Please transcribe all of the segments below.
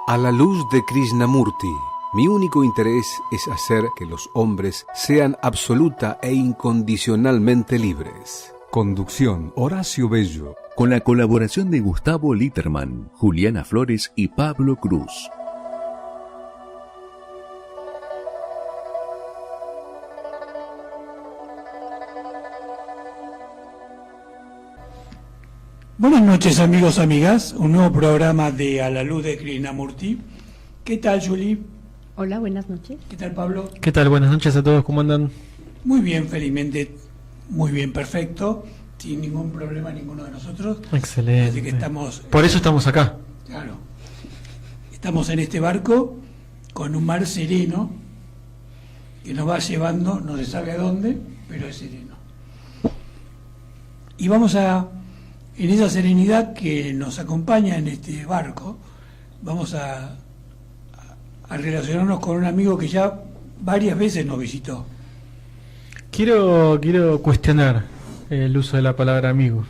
A la luz de Krishnamurti, mi único interés es hacer que los hombres sean absoluta e incondicionalmente libres. Conducción: Horacio Bello. Con la colaboración de Gustavo Litterman, Juliana Flores y Pablo Cruz. Buenas noches, amigos, amigas. Un nuevo programa de A la luz de Krishnamurti. ¿Qué tal, Juli? Hola, buenas noches. ¿Qué tal, Pablo? ¿Qué tal? Buenas noches a todos, ¿cómo andan? Muy bien, felizmente, muy bien, perfecto, sin ningún problema ninguno de nosotros. Excelente. Así que estamos... Por eso estamos acá. Claro. Estamos en este barco con un mar sereno que nos va llevando, no se sabe a dónde, pero es sereno. Y vamos a... En esa serenidad que nos acompaña en este barco, vamos a relacionarnos con un amigo que ya varias veces nos visitó. Quiero cuestionar el uso de la palabra amigo.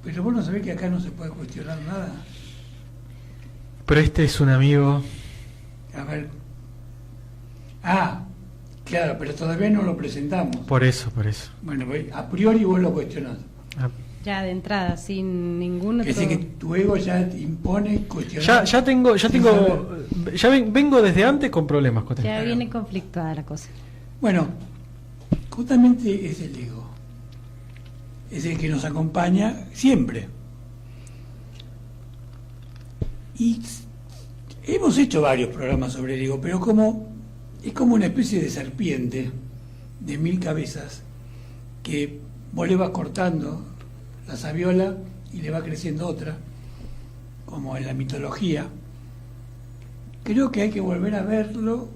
Pero vos no sabés que acá no se puede cuestionar nada. Pero este es un amigo. A ver. Ah, claro, pero todavía no lo presentamos. Por eso. Bueno, a priori vos lo cuestionás. Ya de entrada, sin ningún otro... Que sé que tu ego ya te impone cuestionar. Vengo desde antes con problemas con Ya viene conflictuada la cosa. Bueno, justamente es el ego. Es el que nos acompaña siempre. Y hemos hecho varios programas sobre el ego, pero es como una especie de serpiente de 1000 cabezas que vos le vas cortando la saviola y le va creciendo otra, como en la mitología. Creo que hay que volver a verlo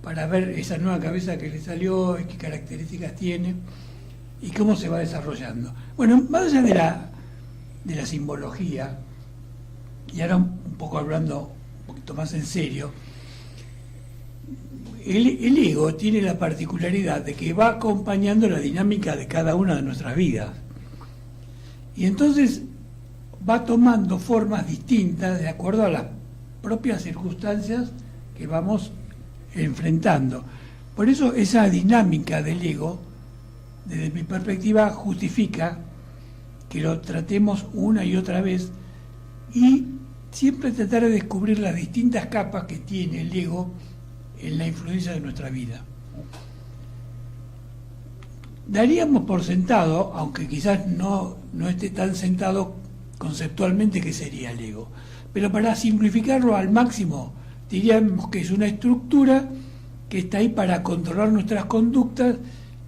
para ver esa nueva cabeza que le salió, qué características tiene y cómo se va desarrollando. Bueno, más allá de la simbología, y ahora un poco hablando un poquito más en serio, el ego tiene la particularidad de que va acompañando la dinámica de cada una de nuestras vidas. Y entonces va tomando formas distintas de acuerdo a las propias circunstancias que vamos enfrentando. Por eso esa dinámica del ego, desde mi perspectiva, justifica que lo tratemos una y otra vez y siempre tratar de descubrir las distintas capas que tiene el ego en la influencia de nuestra vida. Daríamos por sentado, aunque quizás no esté tan sentado conceptualmente, que sería el ego, pero para simplificarlo al máximo diríamos que es una estructura que está ahí para controlar nuestras conductas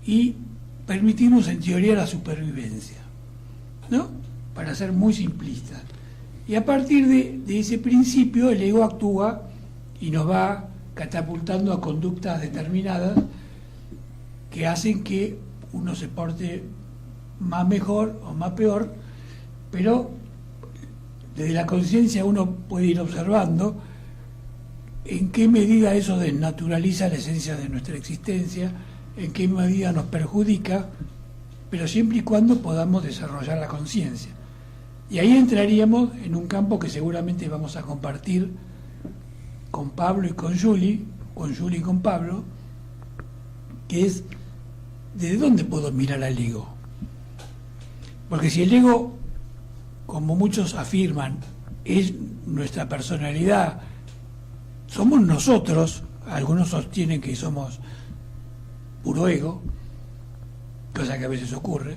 y permitirnos en teoría la supervivencia, ¿no? Para ser muy simplistas. Y a partir de ese principio el ego actúa y nos va catapultando a conductas determinadas que hacen que uno se porte más mejor o más peor, pero desde la conciencia uno puede ir observando en qué medida eso desnaturaliza la esencia de nuestra existencia, en qué medida nos perjudica, pero siempre y cuando podamos desarrollar la conciencia. Y ahí entraríamos en un campo que seguramente vamos a compartir con Pablo y con Juli y con Pablo, que es ¿desde dónde puedo mirar al ego? Porque si el ego, como muchos afirman, es nuestra personalidad, somos nosotros, algunos sostienen que somos puro ego, cosa que a veces ocurre,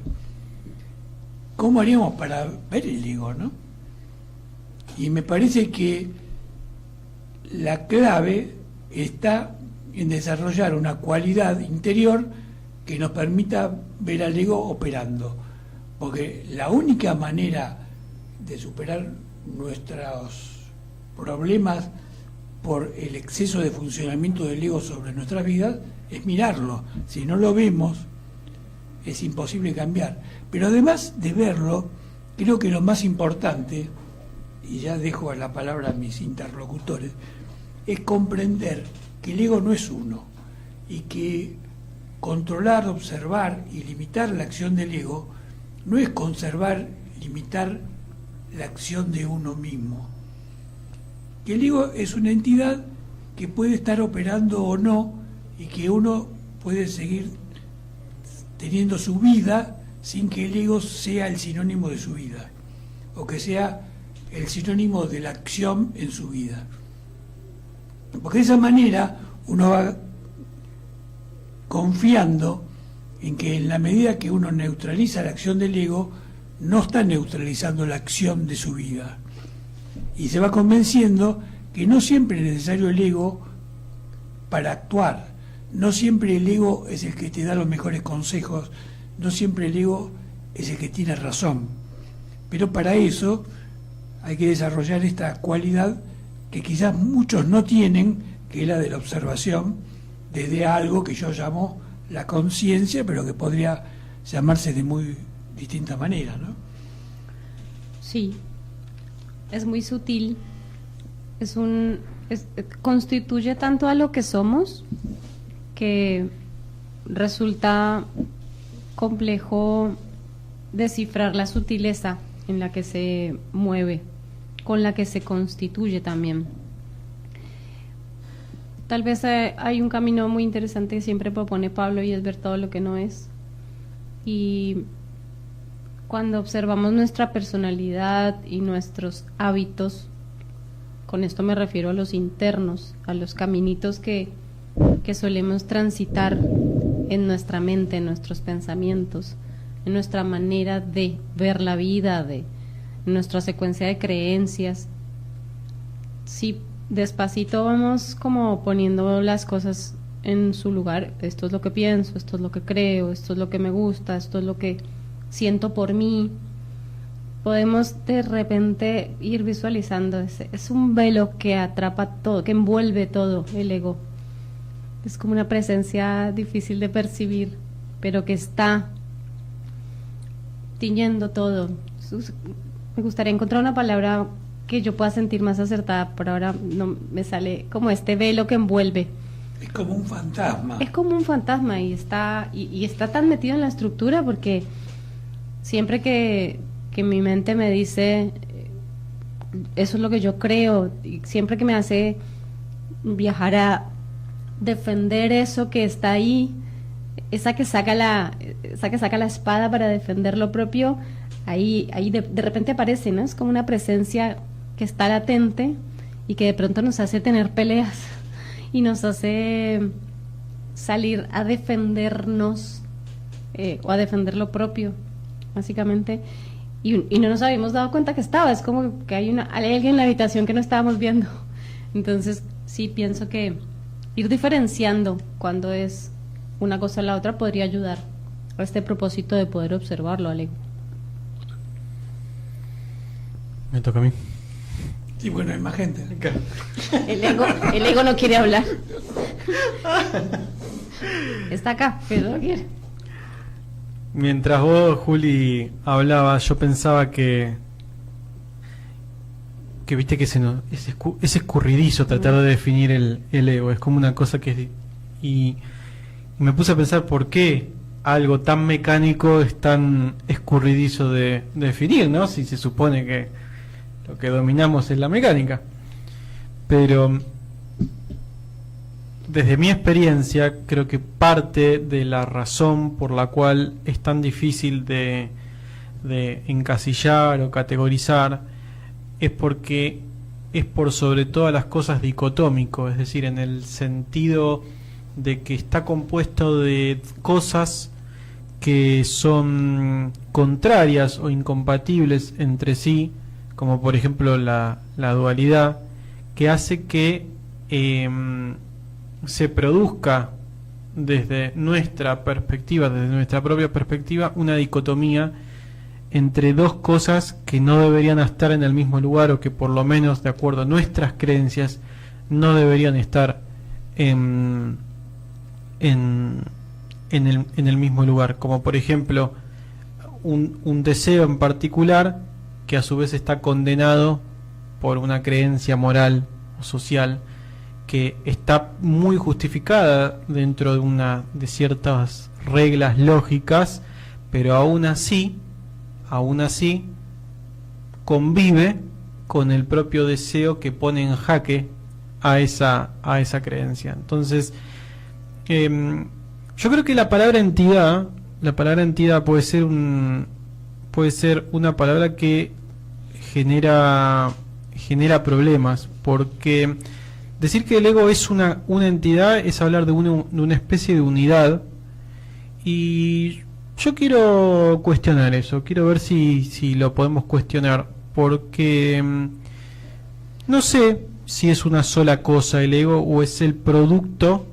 ¿cómo haríamos para ver el ego, no? Y me parece que la clave está en desarrollar una cualidad interior que nos permita ver al ego operando, porque la única manera de superar nuestros problemas por el exceso de funcionamiento del ego sobre nuestras vidas es mirarlo. Si no lo vemos, es imposible cambiar. Pero además de verlo, creo que lo más importante, y ya dejo la palabra a mis interlocutores, es comprender que el ego no es uno y que controlar, observar y limitar la acción del ego no es conservar, limitar la acción de uno mismo. Que el ego es una entidad que puede estar operando o no, y que uno puede seguir teniendo su vida sin que el ego sea el sinónimo de su vida, o que sea el sinónimo de la acción en su vida. Porque de esa manera uno va confiando en que en la medida que uno neutraliza la acción del ego, no está neutralizando la acción de su vida. Y se va convenciendo que no siempre es necesario el ego para actuar, no siempre el ego es el que te da los mejores consejos, no siempre el ego es el que tiene razón. Pero para eso hay que desarrollar esta cualidad que quizás muchos no tienen, que es la de la observación desde algo que yo llamo la conciencia, pero que podría llamarse de muy distinta manera, ¿no? Sí, es muy sutil, constituye tanto a lo que somos que resulta complejo descifrar la sutileza en la que se mueve, con la que se constituye también. Tal vez hay un camino muy interesante que siempre propone Pablo, y es ver todo lo que no es. Y cuando observamos nuestra personalidad y nuestros hábitos, con esto me refiero a los internos, a los caminitos que solemos transitar en nuestra mente, en nuestros pensamientos, en nuestra manera de ver la vida, en nuestra secuencia de creencias. Si despacito vamos como poniendo las cosas en su lugar, esto es lo que pienso, esto es lo que creo, esto es lo que me gusta, esto es lo que siento por mí, podemos de repente ir visualizando, es un velo que atrapa todo, que envuelve todo el ego. Es como una presencia difícil de percibir, pero que está tiñendo todo. Me gustaría encontrar una palabra que yo pueda sentir más acertada, pero ahora no me sale, como este velo que envuelve. Es como un fantasma. Es como un fantasma y está tan metido en la estructura, porque siempre que mi mente me dice eso es lo que yo creo, y siempre que me hace viajar a defender eso que está ahí, esa que saca la espada para defender lo propio, ahí de repente aparece, ¿no? Es como una presencia que está latente y que de pronto nos hace tener peleas y nos hace salir a defendernos o a defender lo propio, básicamente, y no nos habíamos dado cuenta que estaba. Es como que hay alguien en la habitación que no estábamos viendo. Entonces sí pienso que ir diferenciando cuando es una cosa o la otra podría ayudar a este propósito de poder observarlo al ego. Me toca a mí. Sí, bueno, hay más gente. El ego no quiere hablar. Está acá, pero no quiere. Mientras vos, Juli, hablabas, yo pensaba que viste que es escurridizo tratar de definir el ego. Es como una cosa que y me puse a pensar por qué algo tan mecánico es tan escurridizo de definir, ¿no? Si se supone que lo que dominamos es la mecánica. Pero desde mi experiencia creo que parte de la razón por la cual es tan difícil de encasillar o categorizar es porque es por sobre todas las cosas dicotómico, es decir, en el sentido de que está compuesto de cosas que son contrarias o incompatibles entre sí, como por ejemplo la dualidad, que hace que se produzca desde nuestra perspectiva, desde nuestra propia perspectiva, una dicotomía entre dos cosas que no deberían estar en el mismo lugar, o que por lo menos de acuerdo a nuestras creencias no deberían estar en el mismo lugar, como por ejemplo un deseo en particular que a su vez está condenado por una creencia moral o social que está muy justificada dentro de ciertas reglas lógicas, pero aún así convive con el propio deseo que pone en jaque a esa creencia. Entonces, yo creo que la palabra entidad puede ser una palabra que genera problemas, porque decir que el ego es una entidad es hablar de una especie de unidad, y yo quiero cuestionar eso, quiero ver si lo podemos cuestionar, porque no sé si es una sola cosa el ego o es el producto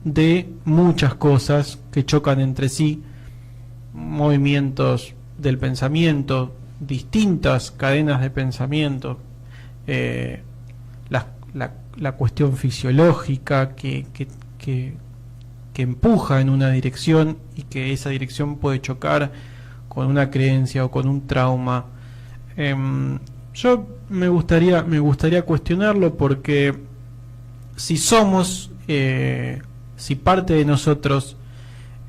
de muchas cosas que chocan entre sí, movimientos del pensamiento, distintas cadenas de pensamiento, la cuestión fisiológica que empuja en una dirección y que esa dirección puede chocar con una creencia o con un trauma. Yo me gustaría cuestionarlo, porque si si parte de nosotros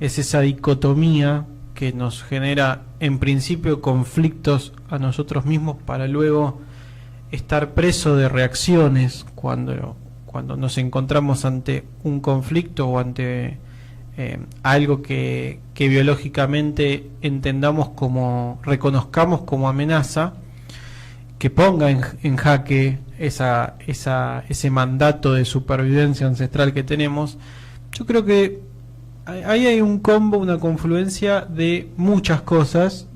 es esa dicotomía que nos genera en principio conflictos a nosotros mismos para luego estar preso de reacciones cuando nos encontramos ante un conflicto o ante algo que biológicamente reconozcamos como amenaza, que ponga en jaque ese mandato de supervivencia ancestral que tenemos. Yo creo que ahí hay un combo, una confluencia de muchas cosas,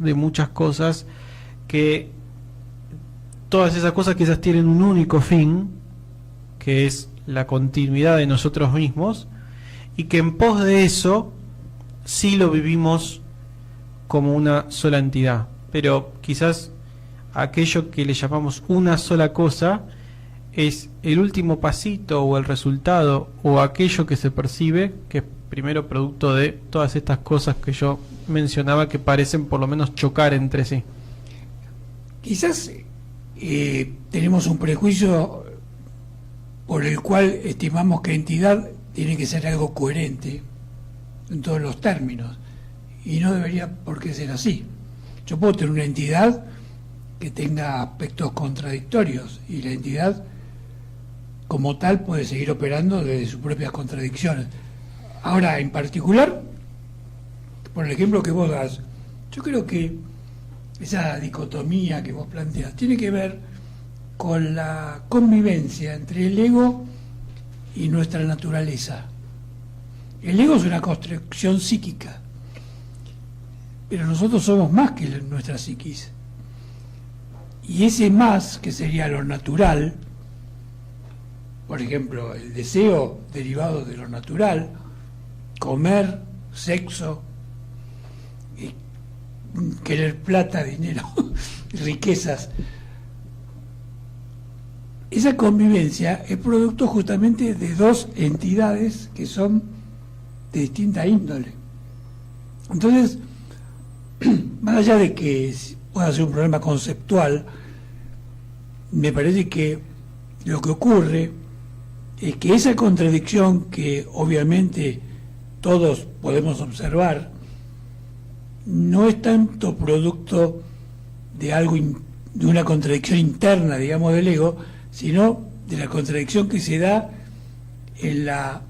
que todas esas cosas quizás tienen un único fin, que es la continuidad de nosotros mismos, y que en pos de eso sí lo vivimos como una sola entidad, pero quizás aquello que le llamamos una sola cosa es el último pasito o el resultado o aquello que se percibe, que es primero producto de todas estas cosas que yo mencionaba, que parecen por lo menos chocar entre sí. Quizás tenemos un prejuicio por el cual estimamos que entidad tiene que ser algo coherente en todos los términos, y no debería por qué ser así. Yo puedo tener una entidad que tenga aspectos contradictorios, y la entidad como tal puede seguir operando desde sus propias contradicciones. Ahora, en particular, por el ejemplo que vos das, yo creo que esa dicotomía que vos planteas tiene que ver con la convivencia entre el ego y nuestra naturaleza. El ego es una construcción psíquica, pero nosotros somos más que nuestra psiquis. Y ese más, que sería lo natural, por ejemplo, el deseo derivado de lo natural, comer, sexo, querer plata, dinero, riquezas. Esa convivencia es producto justamente de dos entidades que son de distinta índole. Entonces, más allá de que pueda ser un problema conceptual, me parece que lo que ocurre es que esa contradicción, que obviamente todos podemos observar, no es tanto producto de algo, de una contradicción interna, digamos, del ego, sino de la contradicción que se da en la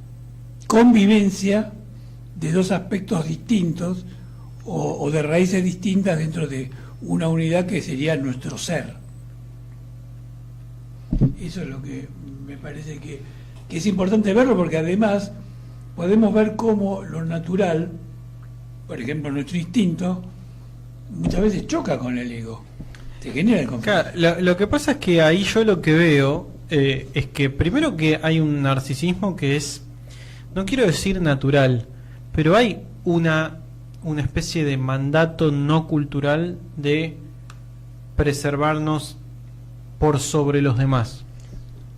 convivencia de dos aspectos distintos o de raíces distintas dentro de una unidad que sería nuestro ser. Eso es lo que me parece que es importante verlo, porque además podemos ver cómo lo natural, por ejemplo nuestro instinto, muchas veces choca con el ego, te genera el conflicto. Claro, lo que pasa es que ahí yo lo que veo es que primero que hay un narcisismo que es, no quiero decir natural, pero hay una especie de mandato no cultural de preservarnos por sobre los demás.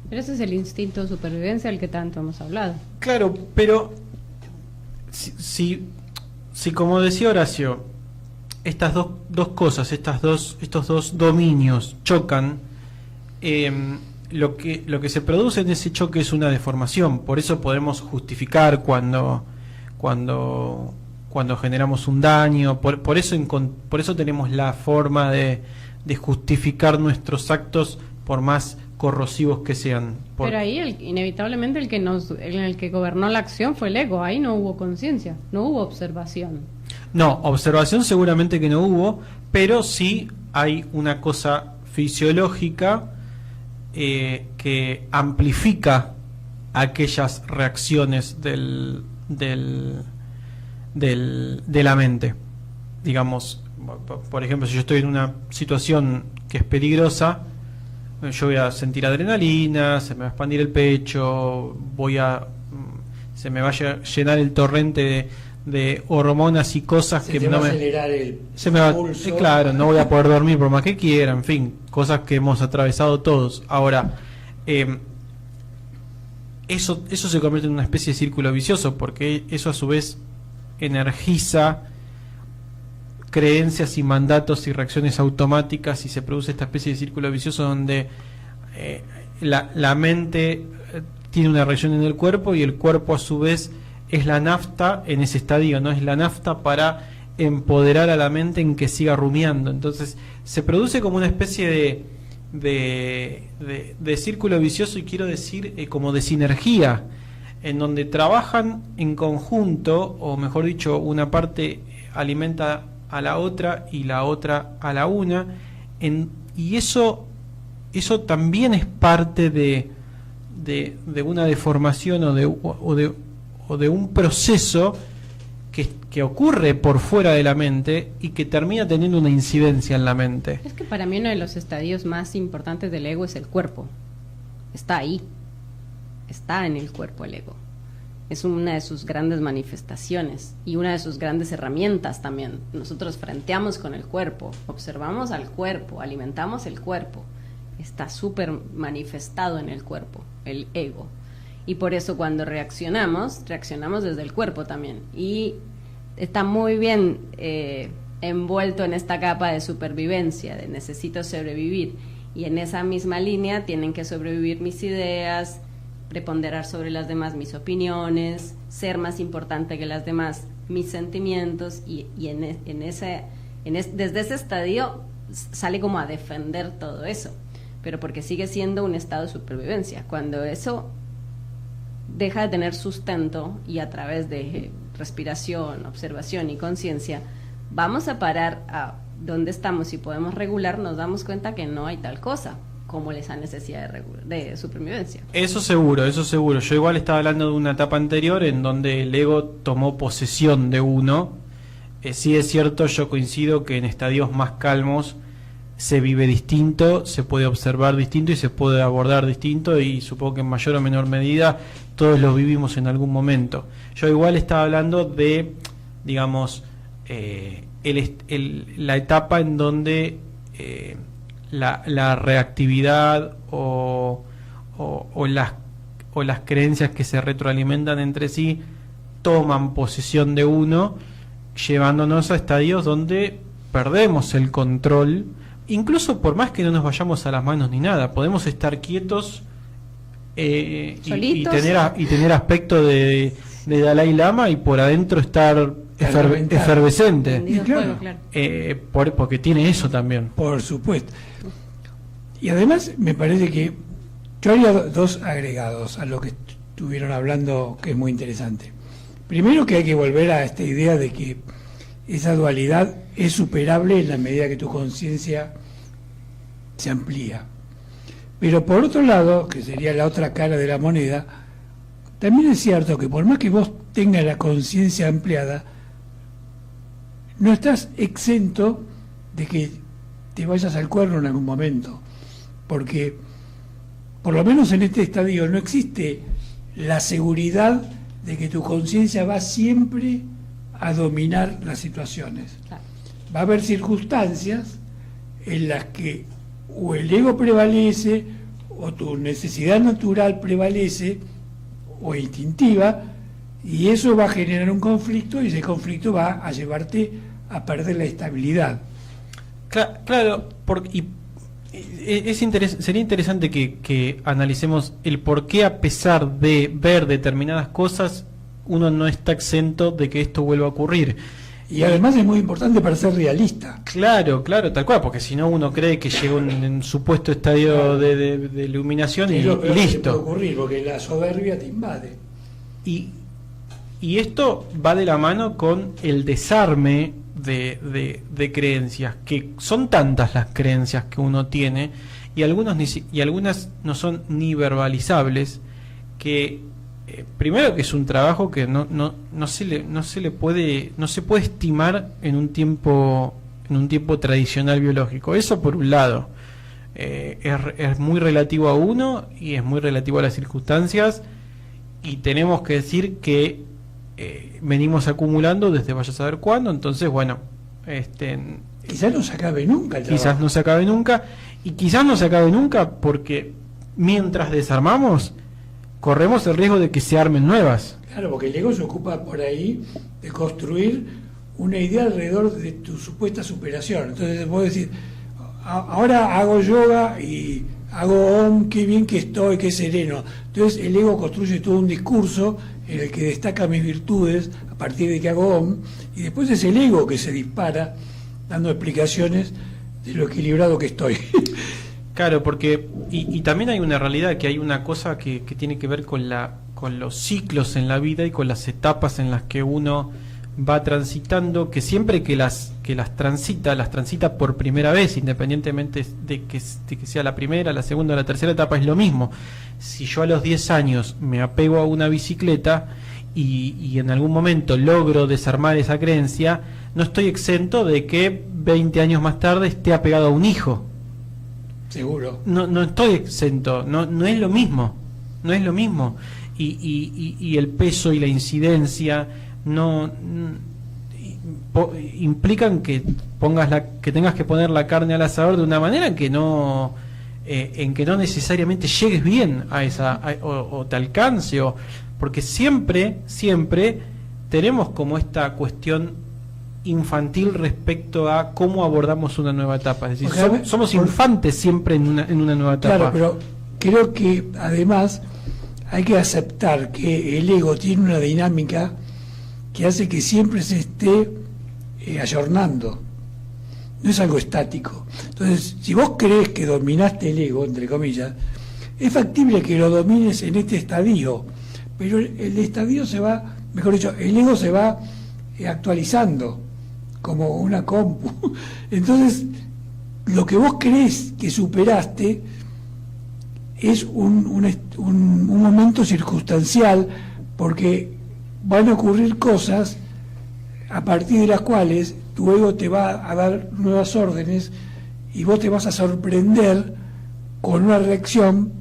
Pero ese es el instinto de supervivencia del que tanto hemos hablado. Claro, pero si como decía Horacio, estas dos cosas, estos dos dominios chocan, lo que se produce en ese choque es una deformación. Por eso podemos justificar cuando generamos un daño, por eso tenemos la forma de de justificar nuestros actos por más corrosivos que sean. Pero ahí inevitablemente en el que gobernó la acción fue el ego, ahí no hubo conciencia, no hubo observación. No, observación seguramente que no hubo, pero sí hay una cosa fisiológica que amplifica aquellas reacciones de la mente. Digamos, por ejemplo, si yo estoy en una situación que es peligrosa, yo voy a sentir adrenalina, se me va a expandir el pecho, se me va a llenar el torrente de hormonas y cosas que no me acelerar el pulso. Claro, no voy a poder dormir por más que quiera, en fin, cosas que hemos atravesado todos. Ahora, eso se convierte en una especie de círculo vicioso, porque eso a su vez energiza creencias y mandatos y reacciones automáticas, y se produce esta especie de círculo vicioso donde la mente tiene una reacción en el cuerpo y el cuerpo a su vez es la nafta en ese estadio, no es la nafta para empoderar a la mente en que siga rumiando. Entonces se produce como una especie de círculo vicioso, y quiero decir como de sinergia, en donde trabajan en conjunto, o mejor dicho, una parte alimenta a la otra y la otra a la una, y eso también es parte de una deformación o de un proceso que ocurre por fuera de la mente y que termina teniendo una incidencia en la mente. Es que para mí uno de los estadios más importantes del ego es el cuerpo. Está ahí, está en el cuerpo el ego. Es una de sus grandes manifestaciones y una de sus grandes herramientas también. Nosotros frenteamos con el cuerpo, observamos al cuerpo, alimentamos el cuerpo. Está súper manifestado en el cuerpo, el ego. Y por eso cuando reaccionamos desde el cuerpo también. Y está muy bien envuelto en esta capa de supervivencia, de necesito sobrevivir. Y en esa misma línea tienen que sobrevivir mis ideas, preponderar sobre las demás mis opiniones, ser más importante que las demás mis sentimientos, y desde ese estadio sale como a defender todo eso, pero porque sigue siendo un estado de supervivencia. Cuando eso deja de tener sustento y a través de respiración, observación y conciencia vamos a parar a dónde estamos y podemos regular, nos damos cuenta que no hay tal cosa como esa necesidad de supervivencia. Eso seguro. Yo igual estaba hablando de una etapa anterior en donde el ego tomó posesión de uno. Sí es cierto, yo coincido que en estadios más calmos se vive distinto, se puede observar distinto y se puede abordar distinto, y supongo que en mayor o menor medida todos lo vivimos en algún momento. Yo igual estaba hablando de, digamos, la etapa en donde la reactividad o las creencias que se retroalimentan entre sí toman posesión de uno, llevándonos a estadios donde perdemos el control, incluso por más que no nos vayamos a las manos ni nada, podemos estar quietos y tener aspecto de Dalai Lama y por adentro estar efervescente. Claro. Porque tiene eso también. Por supuesto. Y además me parece que yo haría dos agregados a lo que estuvieron hablando, que es muy interesante. Primero, que hay que volver a esta idea de que esa dualidad es superable en la medida que tu conciencia se amplía. Pero por otro lado, que sería la otra cara de la moneda, también es cierto que por más que vos tengas la conciencia ampliada, no estás exento de que te vayas al cuerno en algún momento, porque por lo menos en este estadio no existe la seguridad de que tu conciencia va siempre a dominar las situaciones. Va a haber circunstancias en las que o el ego prevalece, o tu necesidad natural prevalece, o instintiva, y eso va a generar un conflicto, y ese conflicto va a llevarte a perder la estabilidad. Claro, sería interesante que analicemos el por qué, a pesar de ver determinadas cosas, uno no está exento de que esto vuelva a ocurrir. Y además es muy importante para ser realista. Claro, tal cual, porque si no uno cree que llega un supuesto estadio de iluminación y Es lo peor que listo. puede ocurrir, porque la soberbia te invade. Y esto va de la mano con el desarme de creencias, que son tantas las creencias que uno tiene, y algunas no son ni verbalizables, que primero que es un trabajo que no se puede estimar en un tiempo tradicional biológico. Eso por un lado. Es muy relativo a uno y es muy relativo a las circunstancias, y tenemos que decir que venimos acumulando desde vaya a saber cuándo. Entonces, bueno, Quizás no se acabe nunca el trabajo. quizás no se acabe nunca, y quizás no se acabe nunca porque mientras desarmamos corremos el riesgo de que se armen nuevas. Claro, porque el ego se ocupa por ahí de construir una idea alrededor de tu supuesta superación. Entonces vos decís, ahora hago yoga y hago om, qué bien que estoy, qué sereno. Entonces el ego construye todo un discurso en el que destaca mis virtudes a partir de que hago om, y después es el ego que se dispara dando explicaciones de lo equilibrado que estoy. Claro, porque y también hay una realidad, que hay una cosa que tiene que ver con los ciclos en la vida y con las etapas en las que uno va transitando, que siempre que las transita por primera vez, independientemente de que sea la primera, la segunda o la tercera etapa, es lo mismo. Si yo a los 10 años me apego a una bicicleta y en algún momento logro desarmar esa creencia, no estoy exento de que 20 años más tarde esté apegado a un hijo. Seguro. No estoy exento, no es lo mismo, no es lo mismo. Y el peso y la incidencia implican que que tengas que poner la carne al asador de una manera en que no necesariamente llegues bien a esa o te alcance, porque siempre tenemos como esta cuestión infantil respecto a cómo abordamos una nueva etapa. Es decir, somos infantes siempre en una nueva etapa. Claro, pero creo que además hay que aceptar que el ego tiene una dinámica que hace que siempre se esté ayornando. No es algo estático. Entonces, si vos crees que dominaste el ego, entre comillas, es factible que lo domines en este estadio, pero el estadio se va, mejor dicho, el ego se va actualizando como una compu. Entonces, lo que vos crees que superaste es un momento circunstancial, porque van a ocurrir cosas a partir de las cuales tu ego te va a dar nuevas órdenes y vos te vas a sorprender con una reacción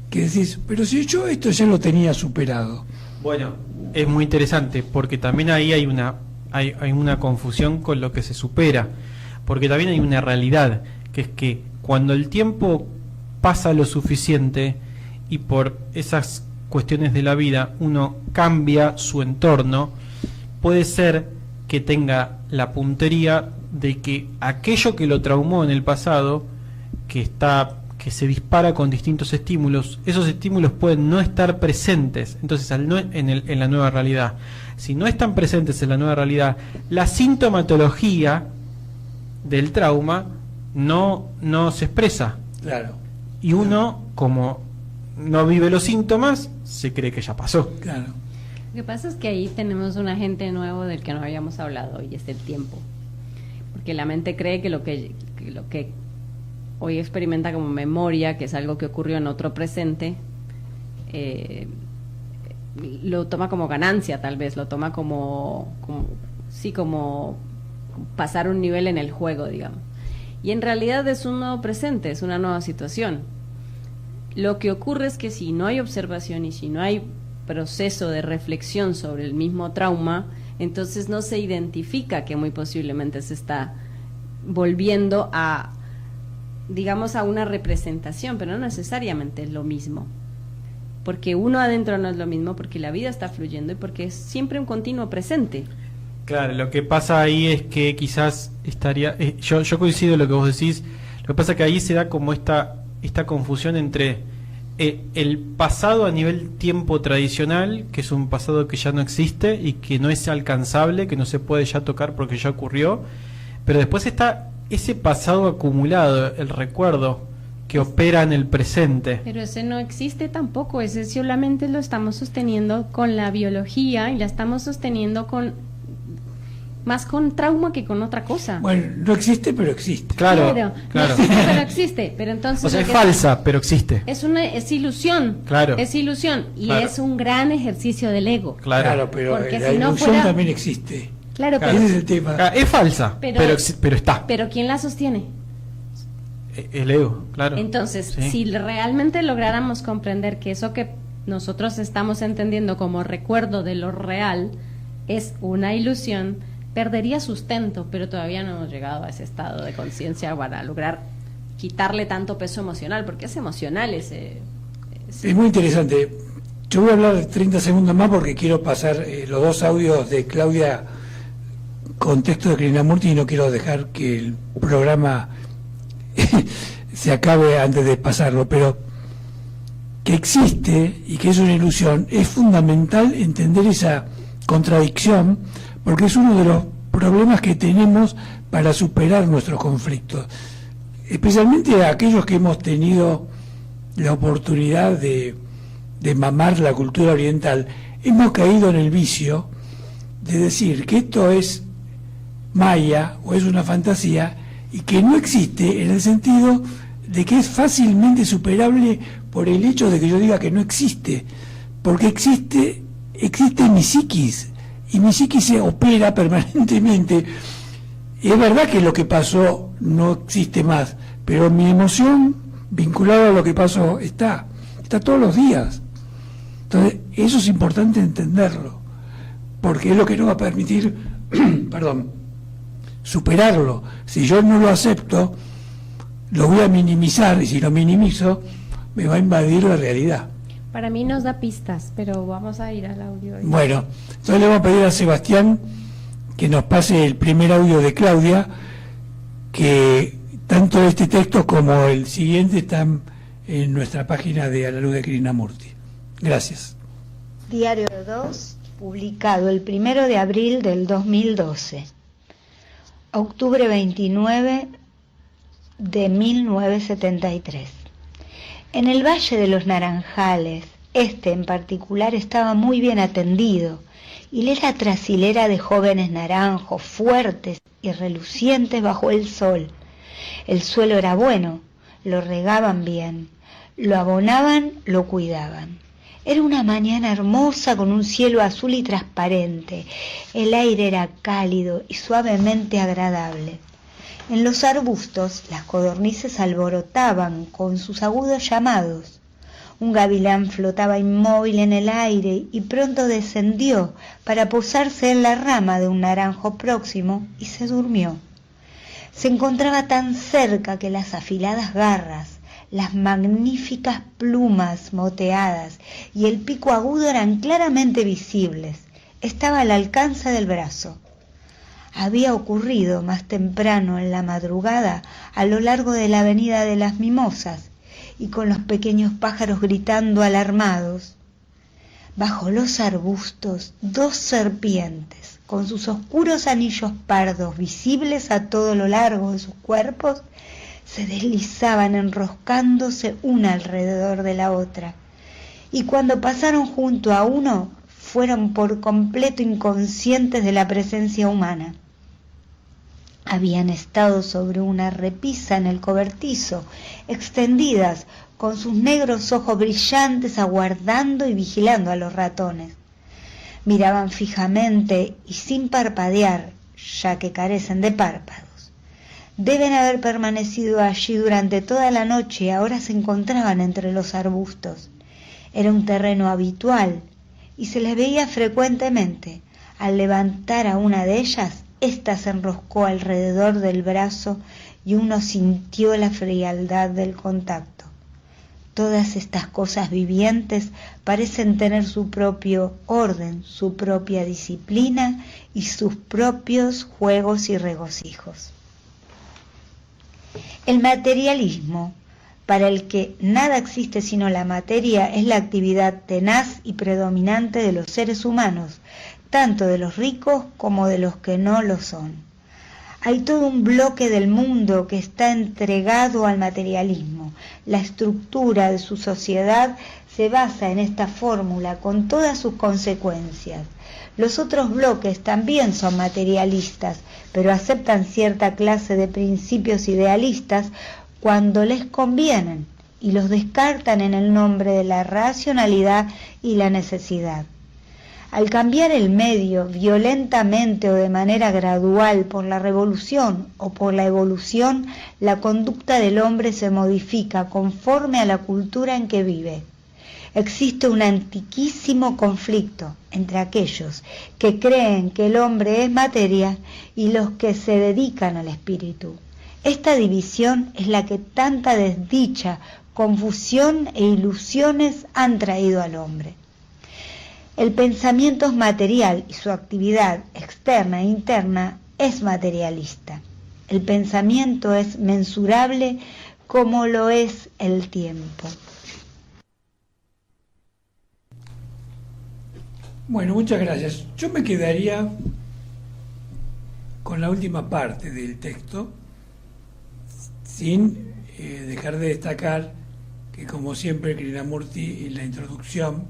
que decís, pero si yo esto ya lo tenía superado. Bueno, es muy interesante, porque también ahí hay una confusión con lo que se supera, porque también hay una realidad, que es que cuando el tiempo pasa lo suficiente y por esas cuestiones de la vida uno cambia su entorno, puede ser que tenga la puntería de que aquello que lo traumó en el pasado, que se dispara con distintos estímulos, esos estímulos pueden no estar presentes. Entonces, en la nueva realidad, si no están presentes en la nueva realidad, la sintomatología del trauma no se expresa. Claro. Y uno, como no vive los síntomas, se cree que ya pasó. Claro. Lo que pasa es que ahí tenemos un agente nuevo del que no habíamos hablado, y es el tiempo. Porque la mente cree que lo que hoy experimenta como memoria, que es algo que ocurrió en otro presente, lo toma como ganancia, tal vez, lo toma como pasar un nivel en el juego, digamos. Y en realidad es un nuevo presente, es una nueva situación. Lo que ocurre es que si no hay observación y si no hay proceso de reflexión sobre el mismo trauma, entonces no se identifica que muy posiblemente se está volviendo a, digamos, a una representación, pero no necesariamente es lo mismo, porque uno adentro no es lo mismo, porque la vida está fluyendo y porque es siempre un continuo presente. Claro, lo que pasa ahí es que quizás estaría, yo coincido en lo que vos decís. Lo que pasa es que ahí se da como esta confusión entre el pasado a nivel tiempo tradicional, que es un pasado que ya no existe y que no es alcanzable, que no se puede ya tocar porque ya ocurrió, pero después está ese pasado acumulado, el recuerdo que opera en el presente. Pero ese no existe tampoco, ese solamente lo estamos sosteniendo con la biología y la estamos sosteniendo más con trauma que con otra cosa. Bueno, no existe, pero existe. Claro. No existe, pero existe. Pero entonces, o sea, lo es que falsa, pero existe. es ilusión. Claro. Es ilusión. Y Claro. es un gran ejercicio del ego. Claro, pero Porque la si no ilusión fuera- también existe. Claro, Claro. Ese es el tema. Es falsa, pero está. Pero ¿quién la sostiene? El ego, claro. Entonces, Sí. si realmente lográramos comprender que eso que nosotros estamos entendiendo como recuerdo de lo real es una ilusión, perdería sustento, pero todavía no hemos llegado a ese estado de conciencia para lograr quitarle tanto peso emocional, porque es emocional ese... Es muy interesante. Yo voy a hablar 30 segundos más porque quiero pasar los dos audios de Claudia con texto de Krishnamurti y no quiero dejar que el programa se acabe antes de pasarlo, pero que existe y que es una ilusión, es fundamental entender esa contradicción porque es uno de los problemas que tenemos para superar nuestros conflictos, especialmente aquellos que hemos tenido la oportunidad de mamar la cultura oriental. Hemos caído en el vicio de decir que esto es maya o es una fantasía y que no existe, en el sentido de que es fácilmente superable por el hecho de que yo diga que no existe, porque existe mi psiquis, y mi psiquis se opera permanentemente. Y es verdad que lo que pasó no existe más, pero mi emoción vinculada a lo que pasó está todos los días. Entonces, eso es importante entenderlo, porque es lo que nos va a permitir, perdón, superarlo. Si yo no lo acepto, lo voy a minimizar, y si lo minimizo, me va a invadir la realidad. Para mí nos da pistas, pero vamos a ir al audio. Bueno, entonces le vamos a pedir a Sebastián que nos pase el primer audio de Claudia, que tanto este texto como el siguiente están en nuestra página de A la Luz de Krishnamurti. Gracias. Diario 2, publicado el 1 de abril del 2012. Octubre 29 de 1973. En el Valle de los Naranjales, este en particular estaba muy bien atendido, y la trasilera de jóvenes naranjos, fuertes y relucientes bajo el sol. El suelo era bueno, lo regaban bien, lo abonaban, lo cuidaban. Era una mañana hermosa con un cielo azul y transparente. El aire era cálido y suavemente agradable. En los arbustos las codornices alborotaban con sus agudos llamados. Un gavilán flotaba inmóvil en el aire y pronto descendió para posarse en la rama de un naranjo próximo y se durmió. Se encontraba tan cerca que las afiladas garras, las magníficas plumas moteadas y el pico agudo eran claramente visibles. Estaba al alcance del brazo. Había ocurrido más temprano en la madrugada a lo largo de la avenida de las Mimosas y con los pequeños pájaros gritando alarmados. Bajo los arbustos, dos serpientes, con sus oscuros anillos pardos visibles a todo lo largo de sus cuerpos, se deslizaban enroscándose una alrededor de la otra, y cuando pasaron junto a uno, fueron por completo inconscientes de la presencia humana. Habían estado sobre una repisa en el cobertizo, extendidas, con sus negros ojos brillantes aguardando y vigilando a los ratones. Miraban fijamente y sin parpadear, ya que carecen de párpados. Deben haber permanecido allí durante toda la noche y ahora se encontraban entre los arbustos. Era un terreno habitual y se les veía frecuentemente. Al levantar a una de ellas, ésta se enroscó alrededor del brazo y uno sintió la frialdad del contacto. Todas estas cosas vivientes parecen tener su propio orden, su propia disciplina y sus propios juegos y regocijos. El materialismo para el que nada existe sino la materia, es la actividad tenaz y predominante de los seres humanos, tanto de los ricos como de los que no lo son. Hay todo un bloque del mundo que está entregado al materialismo. La estructura de su sociedad se basa en esta fórmula con todas sus consecuencias. Los otros bloques también son materialistas, pero aceptan cierta clase de principios idealistas cuando les convienen y los descartan en el nombre de la racionalidad y la necesidad. Al cambiar el medio violentamente o de manera gradual por la revolución o por la evolución, la conducta del hombre se modifica conforme a la cultura en que vive. Existe un antiquísimo conflicto entre aquellos que creen que el hombre es materia y los que se dedican al espíritu. Esta división es la que tanta desdicha, confusión e ilusiones han traído al hombre. El pensamiento es material y su actividad externa e interna es materialista. El pensamiento es mensurable como lo es el tiempo. Bueno, muchas gracias. Yo me quedaría con la última parte del texto, sin dejar de destacar que, como siempre, Krishnamurti en la introducción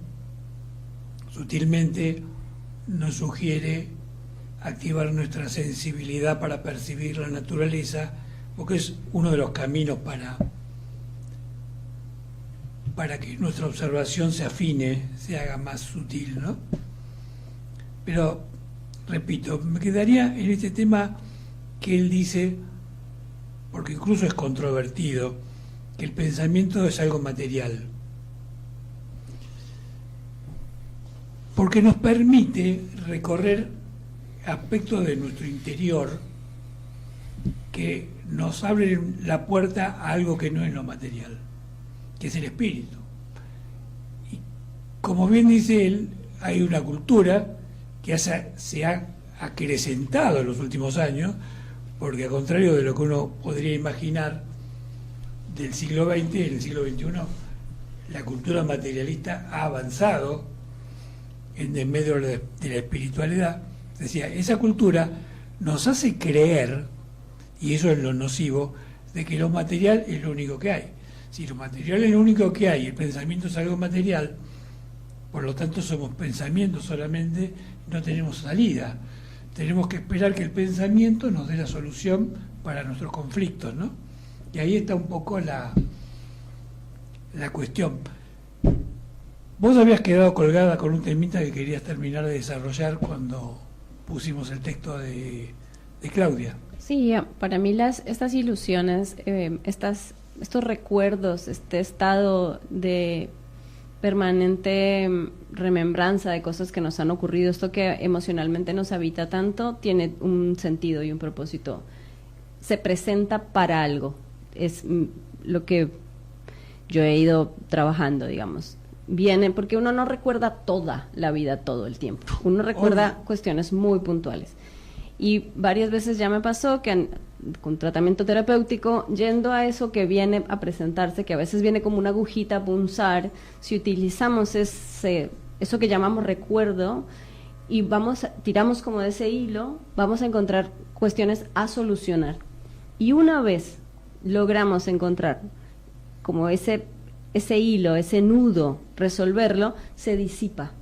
sutilmente nos sugiere activar nuestra sensibilidad para percibir la naturaleza, porque es uno de los caminos para que nuestra observación se afine, se haga más sutil, ¿no? Pero, repito, me quedaría en este tema que él dice, porque incluso es controvertido, que el pensamiento es algo material, porque nos permite recorrer aspectos de nuestro interior que nos abren la puerta a algo que no es lo material, que es el espíritu. Y como bien dice él, hay una cultura que se ha acrecentado en los últimos años, porque al contrario de lo que uno podría imaginar del siglo XX, en el siglo XXI, la cultura materialista ha avanzado en medio de la espiritualidad. Decía, esa cultura nos hace creer, y eso es lo nocivo, de que lo material es lo único que hay. Si lo material es lo único que hay, el pensamiento es algo material, por lo tanto somos pensamiento solamente, no tenemos salida. Tenemos que esperar que el pensamiento nos dé la solución para nuestros conflictos, ¿no? Y ahí está un poco la cuestión. Vos habías quedado colgada con un temita que querías terminar de desarrollar cuando pusimos el texto de Claudia. Sí, para mí estas ilusiones, estos recuerdos, este estado de permanente remembranza de cosas que nos han ocurrido, esto que emocionalmente nos habita tanto, tiene un sentido y un propósito. Se presenta para algo. Es lo que yo he ido trabajando, digamos. Viene porque uno no recuerda toda la vida todo el tiempo. Uno recuerda cuestiones muy puntuales. Y varias veces ya me pasó que con tratamiento terapéutico, yendo a eso que viene a presentarse, que a veces viene como una agujita a punzar, si utilizamos eso que llamamos recuerdo y tiramos como de ese hilo, vamos a encontrar cuestiones a solucionar. Y una vez logramos encontrar como ese hilo, ese nudo, resolverlo, se disipa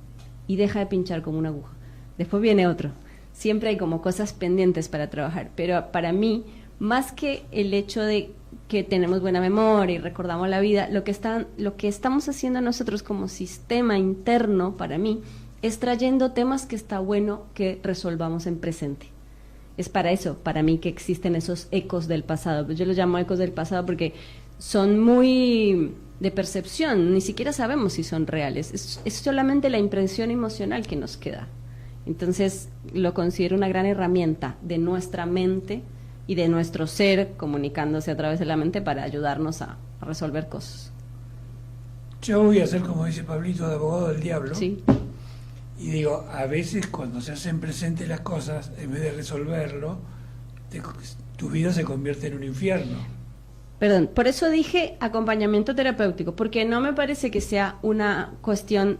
y deja de pinchar como una aguja. Después viene otro. Siempre hay como cosas pendientes para trabajar, pero para mí, más que el hecho de que tenemos buena memoria y recordamos la vida, lo que estamos haciendo nosotros como sistema interno, para mí, es trayendo temas que está bueno que resolvamos en presente. Es para eso, para mí, que existen esos ecos del pasado. Yo los llamo ecos del pasado porque son muy de percepción, ni siquiera sabemos si son reales, es solamente la impresión emocional que nos queda. Entonces lo considero una gran herramienta de nuestra mente y de nuestro ser comunicándose a través de la mente para ayudarnos a resolver cosas. Yo voy a hacer, como dice Pablito, de abogado del diablo. Sí. Y digo, a veces cuando se hacen presentes las cosas, en vez de resolverlo, tu vida se convierte en un infierno. Perdón, por eso dije acompañamiento terapéutico, porque no me parece que sea una cuestión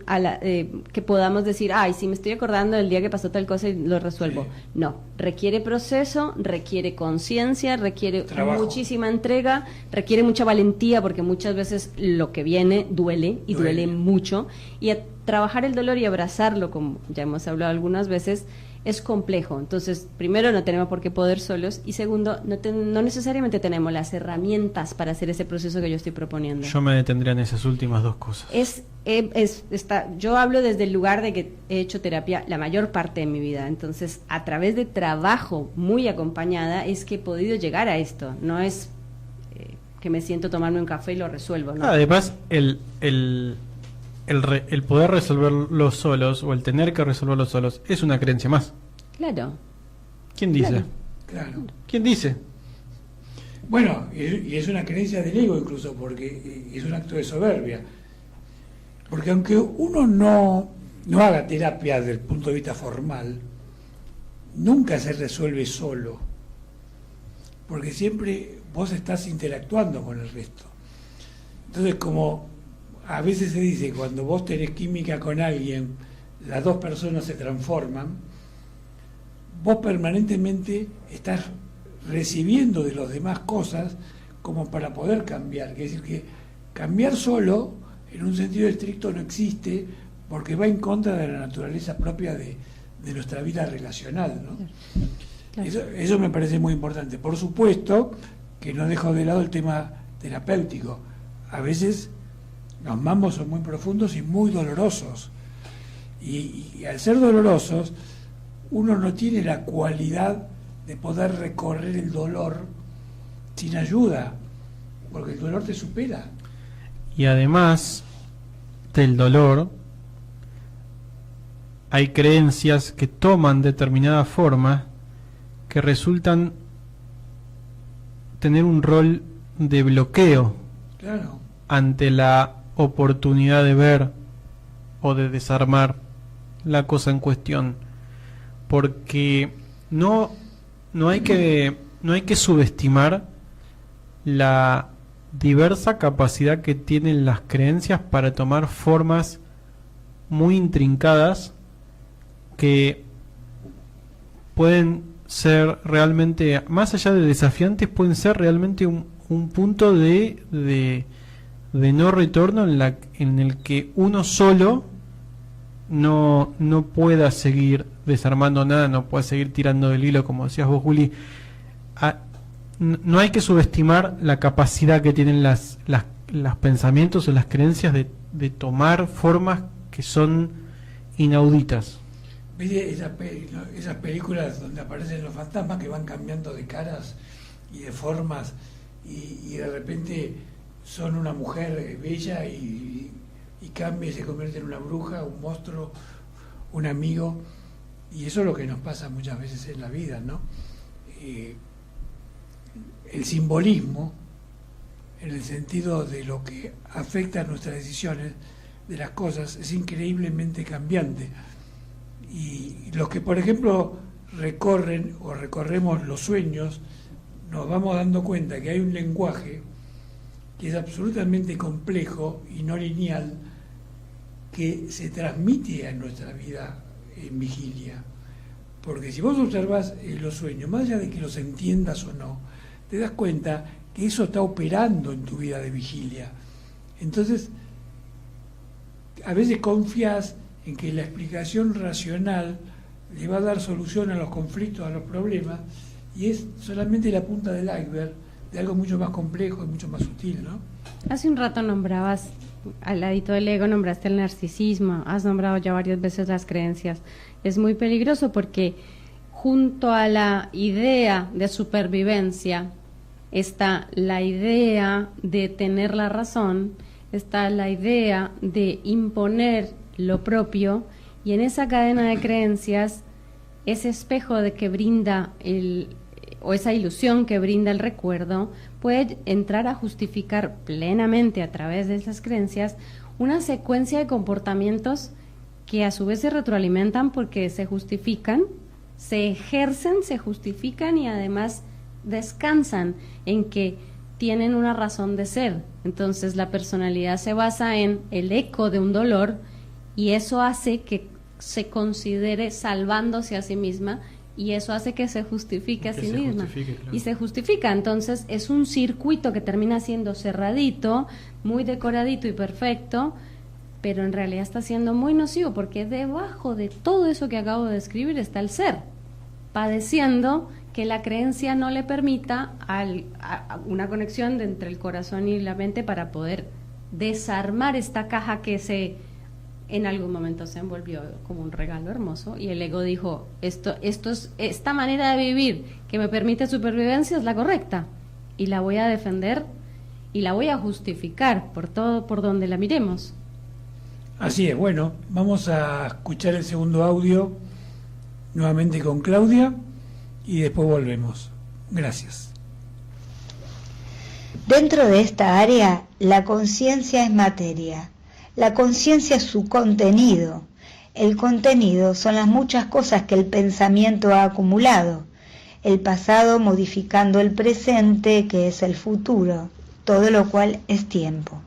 que podamos decir, ay, sí, me estoy acordando del día que pasó tal cosa y lo resuelvo. Sí. No, requiere proceso, requiere conciencia, requiere Trabajo. muchísima entrega, requiere mucha valentía, porque muchas veces lo que viene duele, y duele mucho, y trabajar el dolor y abrazarlo, como ya hemos hablado algunas veces, es complejo. Entonces, primero, no tenemos por qué poder solos, y segundo, no necesariamente tenemos las herramientas para hacer ese proceso que yo estoy proponiendo. Yo me detendría en esas últimas dos cosas. Yo hablo desde el lugar de que he hecho terapia la mayor parte de mi vida, entonces a través de trabajo muy acompañada es que he podido llegar a esto. No es que me siento a tomarme un café y lo resuelvo, ¿no? Además, el poder resolverlo solos, o el tener que resolverlo solos, es una creencia más. Claro. ¿Quién dice? Claro. ¿Quién dice? Bueno, y es una creencia del ego incluso, porque es un acto de soberbia. Porque aunque uno no haga terapia desde el punto de vista formal, nunca se resuelve solo. Porque siempre vos estás interactuando con el resto. Entonces, como a veces se dice, cuando vos tenés química con alguien, las dos personas se transforman, vos permanentemente estás recibiendo de los demás cosas como para poder cambiar. Es decir, que cambiar solo, en un sentido estricto, no existe, porque va en contra de la naturaleza propia de nuestra vida relacional, ¿no? Claro. Eso me parece muy importante. Por supuesto que no dejo de lado el tema terapéutico. A veces los mambos son muy profundos y muy dolorosos. Y al ser dolorosos, uno no tiene la cualidad de poder recorrer el dolor sin ayuda, porque el dolor te supera. Y además del dolor, hay creencias que toman determinada forma que resultan tener un rol de bloqueo Claro. ante la oportunidad de ver o de desarmar la cosa en cuestión, porque no hay que subestimar la diversa capacidad que tienen las creencias para tomar formas muy intrincadas que pueden ser realmente, más allá de desafiantes, pueden ser realmente un punto de no retorno en el que uno solo no pueda seguir desarmando nada, no pueda seguir tirando del hilo, como decías vos, Juli. No hay que subestimar la capacidad que tienen los pensamientos o las creencias de tomar formas que son inauditas. ¿Viste esas películas donde aparecen los fantasmas que van cambiando de caras y de formas y de repente son una mujer bella y cambia y se convierte en una bruja, un monstruo, un amigo? Y eso es lo que nos pasa muchas veces en la vida, ¿no? El simbolismo, en el sentido de lo que afecta a nuestras decisiones de las cosas, es increíblemente cambiante. Y los que, por ejemplo, recorremos los sueños, nos vamos dando cuenta que hay un lenguaje que es absolutamente complejo y no lineal, que se transmite a nuestra vida en vigilia. Porque si vos observás los sueños, más allá de que los entiendas o no, te das cuenta que eso está operando en tu vida de vigilia. Entonces, a veces confías en que la explicación racional le va a dar solución a los conflictos, a los problemas, y es solamente la punta del iceberg de algo mucho más complejo y mucho más sutil, ¿no? Hace un rato nombrabas, al ladito del ego, nombraste el narcisismo, has nombrado ya varias veces las creencias. Es muy peligroso porque junto a la idea de supervivencia está la idea de tener la razón, está la idea de imponer lo propio, y en esa cadena de creencias, ese espejo de que brinda o esa ilusión que brinda el recuerdo puede entrar a justificar plenamente a través de esas creencias una secuencia de comportamientos que a su vez se retroalimentan porque se justifican, se ejercen, se justifican y además descansan en que tienen una razón de ser. Entonces la personalidad se basa en el eco de un dolor y eso hace que se considere salvándose a sí misma y eso hace que se justifique a sí misma. Claro. Y se justifica. Entonces es un circuito que termina siendo cerradito, muy decoradito y perfecto, pero en realidad está siendo muy nocivo porque debajo de todo eso que acabo de describir está el ser, padeciendo que la creencia no le permita a una conexión entre el corazón y la mente para poder desarmar esta caja que en algún momento se envolvió como un regalo hermoso y el ego dijo, esta manera de vivir que me permite supervivencia es la correcta y la voy a defender y la voy a justificar por donde la miremos. Así es, bueno, vamos a escuchar el segundo audio nuevamente con Claudia y después volvemos. Gracias. Dentro de esta área, la conciencia es materia. La conciencia es su contenido. El contenido son las muchas cosas que el pensamiento ha acumulado. El pasado modificando el presente, que es el futuro, todo lo cual es tiempo.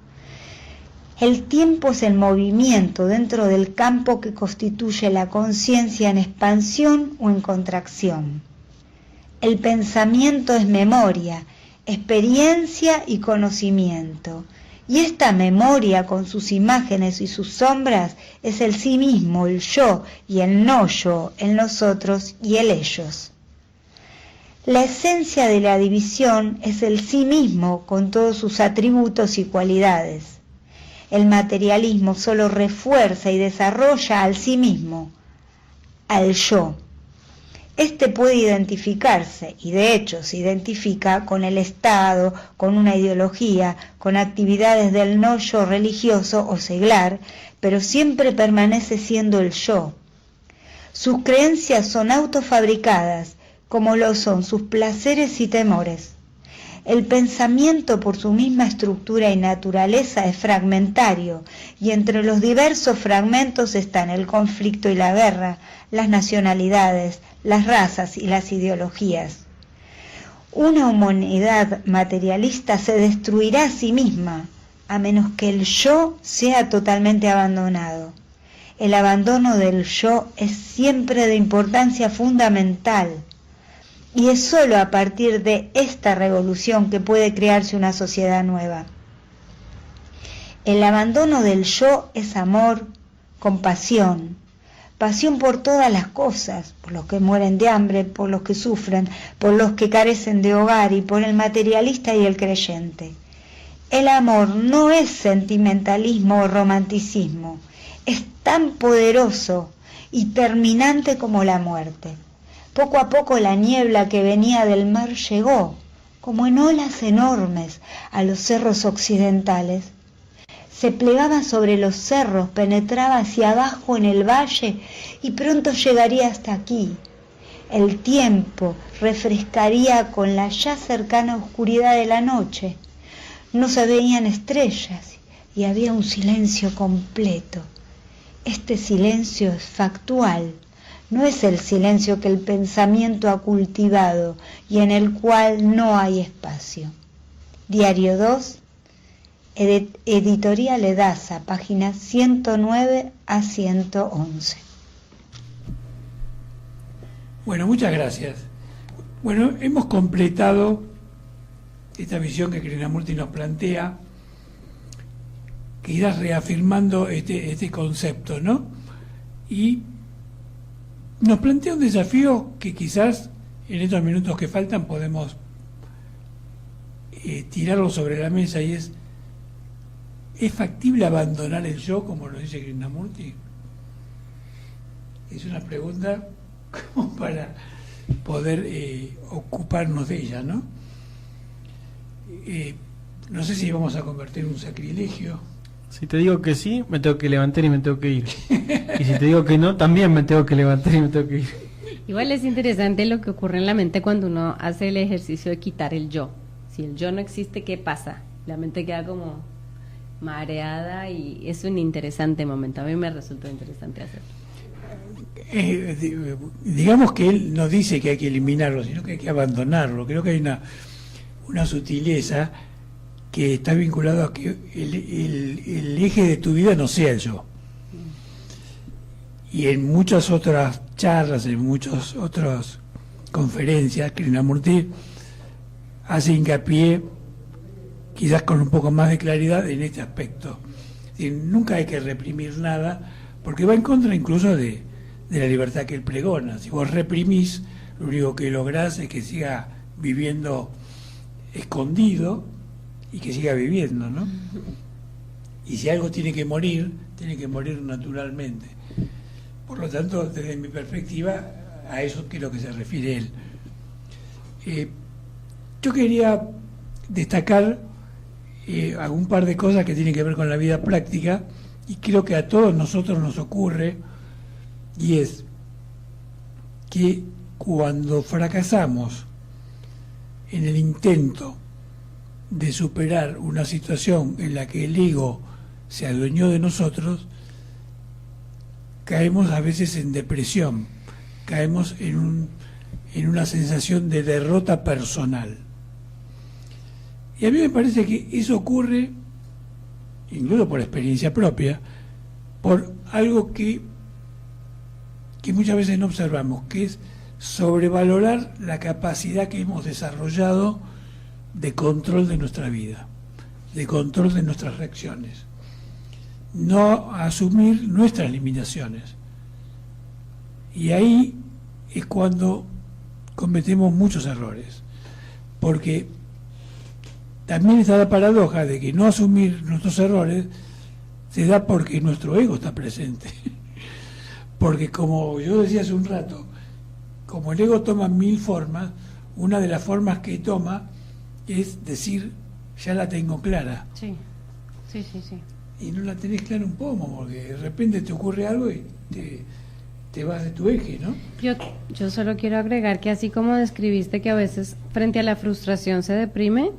El tiempo es el movimiento dentro del campo que constituye la conciencia en expansión o en contracción. El pensamiento es memoria, experiencia y conocimiento. Y esta memoria con sus imágenes y sus sombras es el sí mismo, el yo y el no yo, el nosotros y el ellos. La esencia de la división es el sí mismo con todos sus atributos y cualidades. El materialismo solo refuerza y desarrolla al sí mismo, al yo. Este puede identificarse, y de hecho se identifica con el Estado, con una ideología, con actividades del no yo religioso o seglar, pero siempre permanece siendo el yo. Sus creencias son autofabricadas, como lo son sus placeres y temores. El pensamiento por su misma estructura y naturaleza es fragmentario, y entre los diversos fragmentos están el conflicto y la guerra, las nacionalidades, las razas y las ideologías. Una humanidad materialista se destruirá a sí misma, a menos que el yo sea totalmente abandonado. El abandono del yo es siempre de importancia fundamental. Y es sólo a partir de esta revolución que puede crearse una sociedad nueva. El abandono del yo es amor, compasión, pasión por todas las cosas, por los que mueren de hambre, por los que sufren, por los que carecen de hogar y por el materialista y el creyente. El amor no es sentimentalismo o romanticismo, es tan poderoso y terminante como la muerte. Poco a poco la niebla que venía del mar llegó, como en olas enormes, a los cerros occidentales. Se plegaba sobre los cerros, penetraba hacia abajo en el valle y pronto llegaría hasta aquí. El tiempo refrescaría con la ya cercana oscuridad de la noche. No se veían estrellas y había un silencio completo. Este silencio es factual. No es el silencio que el pensamiento ha cultivado y en el cual no hay espacio. Diario 2, Editorial Edasa, páginas 109 a 111. Bueno, muchas gracias. Bueno, hemos completado esta visión que Krishnamurti nos plantea, que irá reafirmando este concepto, ¿no? Y nos plantea un desafío que quizás en estos minutos que faltan podemos tirarlo sobre la mesa, y ¿es factible abandonar el yo, como lo dice Krishnamurti? Es una pregunta como para poder ocuparnos de ella, ¿no? No sé si vamos a convertir un sacrilegio. Si te digo que sí, me tengo que levantar y me tengo que ir. Y si te digo que no, también me tengo que levantar y me tengo que ir. Igual es interesante lo que ocurre en la mente cuando uno hace el ejercicio de quitar el yo. Si el yo no existe, ¿qué pasa? La mente queda como mareada y es un interesante momento. A mí me resultó interesante hacerlo. Digamos que él no dice que hay que eliminarlo, sino que hay que abandonarlo. Creo que hay una sutileza que está vinculado a que el eje de tu vida no sea el yo. Y en muchas otras charlas, en muchas otras conferencias, Krishnamurti hace hincapié, quizás con un poco más de claridad, en este aspecto. Es decir, nunca hay que reprimir nada, porque va en contra incluso de la libertad que él pregona. Si vos reprimís, lo único que lográs es que siga viviendo escondido y que siga viviendo, ¿no? Y si algo tiene que morir naturalmente. Por lo tanto, desde mi perspectiva, a eso que es lo que se refiere él. Yo quería destacar algún par de cosas que tienen que ver con la vida práctica, y creo que a todos nosotros nos ocurre, y es que cuando fracasamos en el intento de superar una situación en la que el ego se adueñó de nosotros, caemos a veces en depresión, caemos en una sensación de derrota personal. Y a mí me parece que eso ocurre, incluso por experiencia propia, por algo que muchas veces no observamos, que es sobrevalorar la capacidad que hemos desarrollado de control de nuestra vida, de control de nuestras reacciones. No asumir nuestras limitaciones. Y ahí es cuando cometemos muchos errores, porque también está la paradoja de que no asumir nuestros errores se da porque nuestro ego está presente. Porque, como yo decía hace un rato, como el ego toma 1000 formas, una de las formas que toma es decir, ya la tengo clara. Sí. Y no la tenés clara un poco, porque de repente te ocurre algo y te vas de tu eje, ¿no? Yo solo quiero agregar que así como describiste que a veces frente a la frustración se deprime,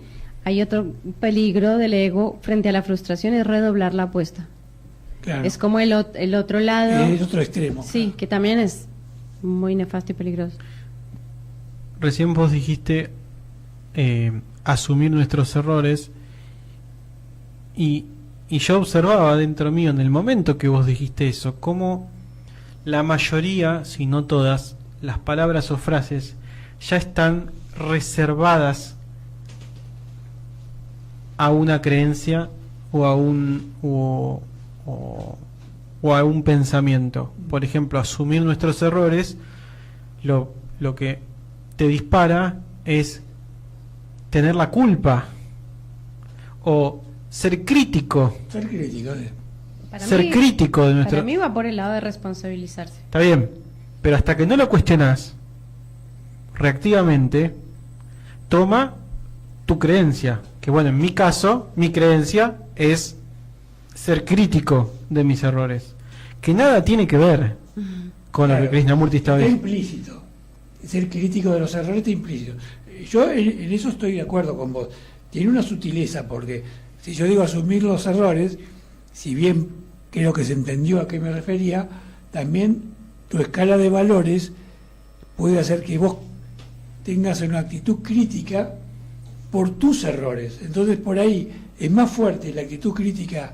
hay otro peligro del ego frente a la frustración, es redoblar la apuesta. Claro. Es como el otro lado. Es otro extremo. Sí, claro. que también es muy nefasto y peligroso. Recién vos dijiste asumir nuestros errores, y yo observaba dentro mío en el momento que vos dijiste eso, cómo la mayoría, si no todas, las palabras o frases ya están reservadas a una creencia o a un pensamiento. Por ejemplo, asumir nuestros errores, lo que te dispara es tener la culpa o ser crítico. Ser crítico. Crítico de nuestro. Para mí va por el lado de responsabilizarse. Está bien, pero hasta que no lo cuestionas reactivamente, toma tu creencia. Que bueno, en mi caso, mi creencia es ser crítico de mis errores. Que nada tiene que ver con lo que Krishnamurti está diciendo. Está implícito. Ser crítico de los errores está implícito. Yo en eso estoy de acuerdo con vos. Tiene una sutileza, porque si yo digo asumir los errores, si bien creo que se entendió a qué me refería, también tu escala de valores puede hacer que vos tengas una actitud crítica por tus errores. Entonces por ahí es más fuerte la actitud crítica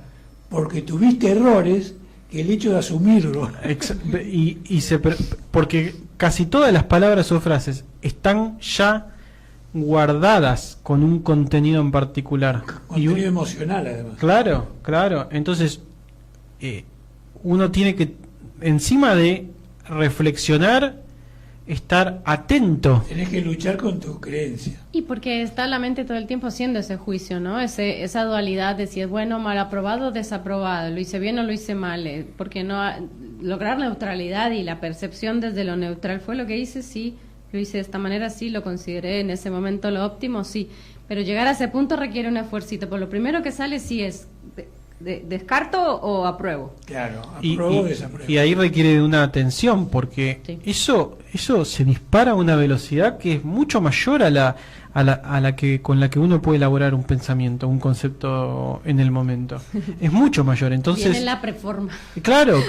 porque tuviste errores que el hecho de asumirlo. Porque casi todas las palabras o frases están ya guardadas con un contenido en particular. Contenido emocional, además. Claro. Entonces, uno tiene que, encima de reflexionar, estar atento. Tenés que luchar con tu creencia. Y porque está la mente todo el tiempo haciendo ese juicio, ¿no? Esa dualidad de si es bueno, mal, aprobado, desaprobado, lo hice bien o lo hice mal, porque no lograr neutralidad y la percepción desde lo neutral fue lo que hice, sí, lo hice de esta manera, sí, lo consideré en ese momento lo óptimo, sí, pero llegar a ese punto requiere un esfuercito. Por lo primero que sale sí es descarto o apruebo. Claro, apruebo o desapruebo. Y ahí requiere de una atención, porque sí, eso se dispara a una velocidad que es mucho mayor a la que con la que uno puede elaborar un pensamiento, un concepto en el momento. Es mucho mayor. Entonces, viene la preforma. Claro.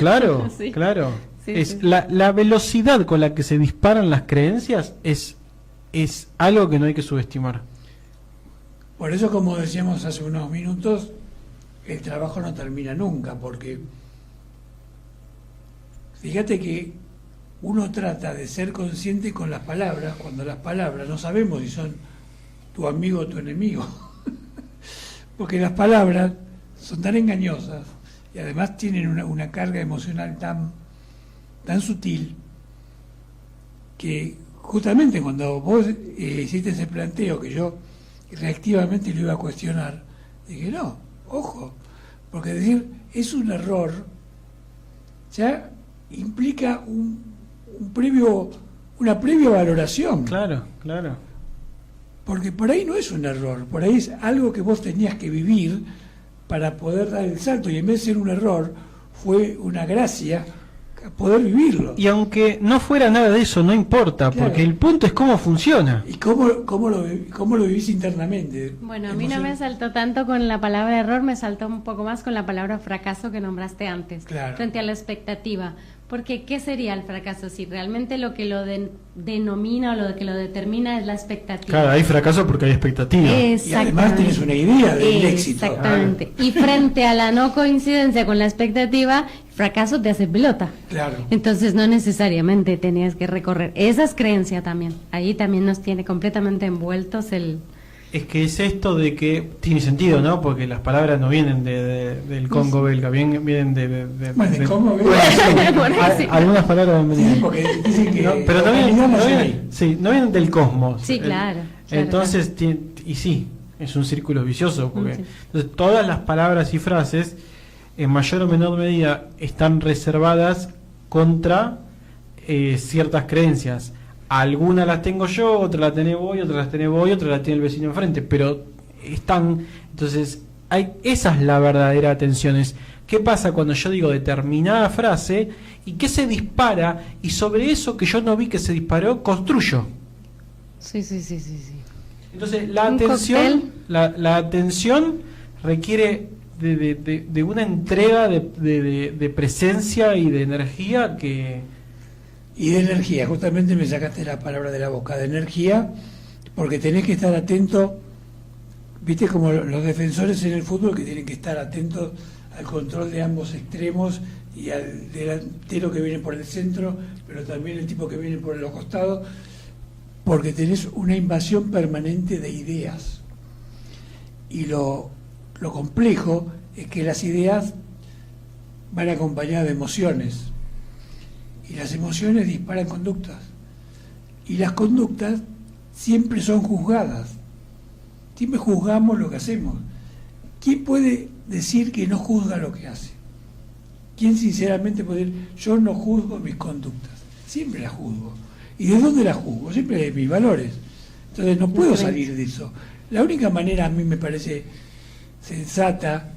Sí. Claro. Sí, es sí. La velocidad con la que se disparan las creencias es algo que no hay que subestimar. Por eso, como decíamos hace unos minutos, el trabajo no termina nunca, porque fíjate que uno trata de ser consciente con las palabras, cuando las palabras no sabemos si son tu amigo o tu enemigo, porque las palabras son tan engañosas y además tienen una carga emocional tan sutil, que justamente cuando vos hiciste ese planteo que yo reactivamente lo iba a cuestionar, dije, no, ojo, porque decir es un error ya implica una previa valoración. Claro, claro. Porque por ahí no es un error, por ahí es algo que vos tenías que vivir para poder dar el salto, y en vez de ser un error, fue una gracia poder vivirlo. Y aunque no fuera nada de eso, no importa, Claro. porque el punto es cómo funciona. ¿Y cómo lo vivís internamente? Bueno, a mí no me saltó tanto con la palabra error, me saltó un poco más con la palabra fracaso que nombraste antes, Claro. frente a la expectativa. Porque, ¿qué sería el fracaso? Si realmente lo que lo denomina o lo que lo determina es la expectativa. Claro, hay fracaso porque hay expectativa. Y además tenés una idea del éxito. Exactamente. Y frente a la no coincidencia con la expectativa, fracaso te hace pelota. Claro. Entonces no necesariamente tenías que recorrer. Esa es creencia también. Ahí también nos tiene completamente envueltos el... Es que es esto de que tiene sentido, ¿no? Porque las palabras no vienen del Congo belga, vienen de Bueno, de Congo belga. Bueno, sí. Algunas palabras han venido. Sí, porque dicen que No, pero no la vienen, humanidad no nació vienen- ahí. sí, no vienen del cosmos. Sí, claro. Entonces, y sí, es un círculo vicioso, porque Sí. entonces, todas las palabras y frases, en mayor o menor medida, están reservadas contra ciertas creencias. Algunas las tengo yo, otras las tenés vos, otras las tenés vos, y otras las tiene el vecino enfrente, pero están, entonces, esa es la verdadera atención, es qué pasa cuando yo digo determinada frase y qué se dispara, y sobre eso que yo no vi que se disparó, construyo. Sí. Entonces, la Un atención, cóctel. la atención requiere de una entrega de presencia y de energía que... Y de energía, justamente me sacaste la palabra de la boca, de energía, porque tenés que estar atento, viste como los defensores en el fútbol que tienen que estar atentos al control de ambos extremos y al delantero que viene por el centro, pero también el tipo que viene por los costados, porque tenés una invasión permanente de ideas. Y lo complejo es que las ideas van acompañadas de emociones. Y las emociones disparan conductas. Y las conductas siempre son juzgadas. Siempre juzgamos lo que hacemos. ¿Quién puede decir que no juzga lo que hace? ¿Quién sinceramente puede decir, yo no juzgo mis conductas? Siempre las juzgo. ¿Y de dónde las juzgo? Siempre de mis valores. Entonces no puedo salir de eso. La única manera, a mí me parece sensata,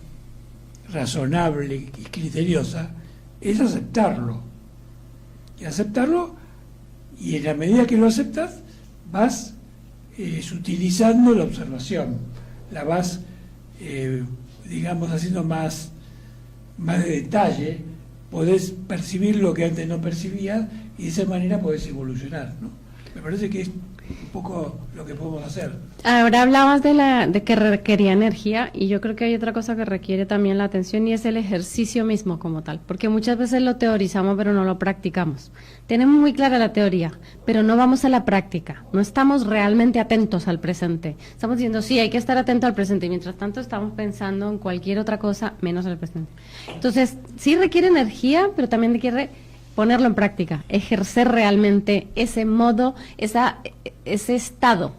razonable y criteriosa, es aceptarlo. Y aceptarlo, y en la medida que lo aceptas, vas sutilizando la observación, la vas, digamos, haciendo más de detalle, podés percibir lo que antes no percibías, y de esa manera podés evolucionar, ¿no? Me parece que es un poco lo que podemos hacer. Ahora hablabas de que requería energía, y yo creo que hay otra cosa que requiere también la atención, y es el ejercicio mismo como tal, porque muchas veces lo teorizamos pero no lo practicamos. Tenemos muy clara la teoría, pero no vamos a la práctica, no estamos realmente atentos al presente. Estamos diciendo, sí, hay que estar atento al presente, y mientras tanto estamos pensando en cualquier otra cosa menos al presente. Entonces, sí requiere energía, pero también requiere ponerlo en práctica, ejercer realmente ese modo, ese estado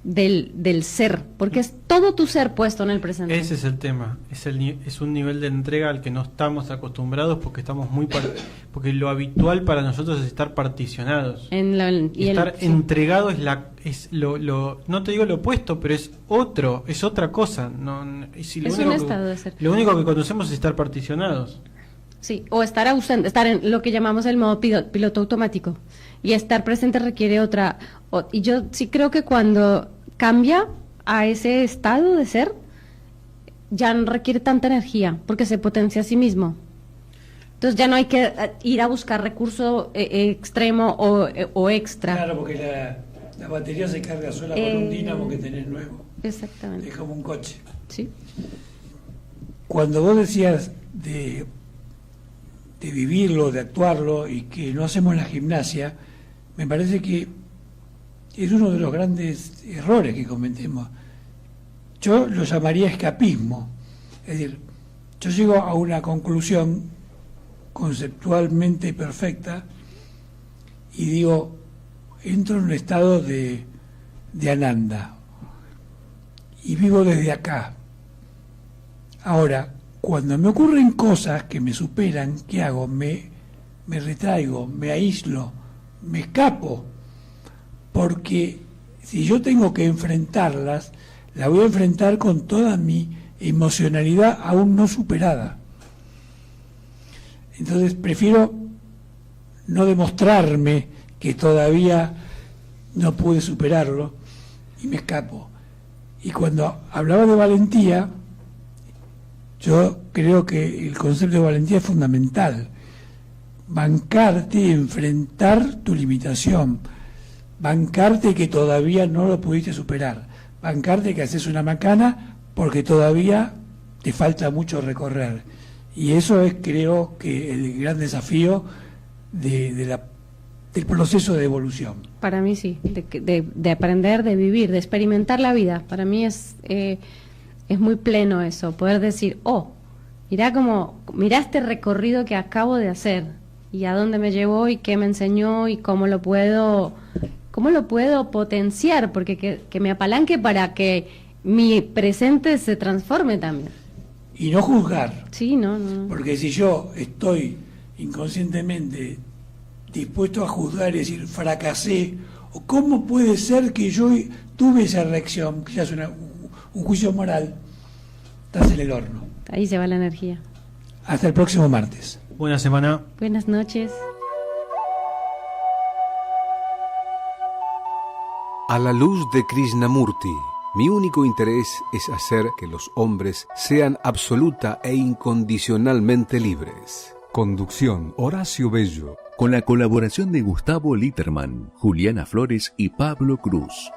del ser, porque es todo tu ser puesto en el presente. Ese es el tema, es un nivel de entrega al que no estamos acostumbrados porque estamos porque lo habitual para nosotros es estar particionados. Estar entregado no te digo lo opuesto, pero es otra cosa. Es un estado de ser. Lo único que conocemos es estar particionados. Sí, o estar ausente, estar en lo que llamamos el modo piloto automático. Y estar presente requiere y yo sí creo que cuando cambia a ese estado de ser, ya no requiere tanta energía, porque se potencia a sí mismo. Entonces ya no hay que ir a buscar recurso extremo o extra. Claro, porque La batería se carga sola con un dínamo que tenés nuevo. Exactamente. Es como un coche. Sí. Cuando vos decías de vivirlo, de actuarlo y que no hacemos la gimnasia, me parece que es uno de los grandes errores que cometemos. Yo lo llamaría escapismo. Es decir, yo llego a una conclusión conceptualmente perfecta y digo, entro en un estado de ananda y vivo desde acá. Ahora, cuando me ocurren cosas que me superan, ¿qué hago? Me retraigo, me aíslo, me escapo, porque si yo tengo que enfrentarlas, la voy a enfrentar con toda mi emocionalidad aún no superada. Entonces prefiero no demostrarme que todavía no pude superarlo y me escapo. Y cuando hablaba de valentía, yo creo que el concepto de valentía es fundamental. Bancarte, enfrentar tu limitación, bancarte que todavía no lo pudiste superar, bancarte que haces una macana porque todavía te falta mucho recorrer. Y eso es, creo, que el gran desafío del proceso de evolución. Para mí sí, de aprender, de vivir, de experimentar la vida. Para mí es muy pleno eso, poder decir, mirá este recorrido que acabo de hacer y a dónde me llevó y qué me enseñó y cómo lo puedo potenciar, porque que me apalanque para que mi presente se transforme también. Y no juzgar. Sí, no. Porque si yo estoy inconscientemente dispuesto a juzgar y decir, fracasé, o cómo puede ser que yo tuve esa reacción, que ya es un juicio moral, estás en el horno. Ahí se va la energía. Hasta el próximo martes. Buena semana. Buenas noches. A la luz de Krishnamurti, mi único interés es hacer que los hombres sean absoluta e incondicionalmente libres. Conducción, Horacio Bello. Con la colaboración de Gustavo Litterman, Juliana Flores y Pablo Cruz.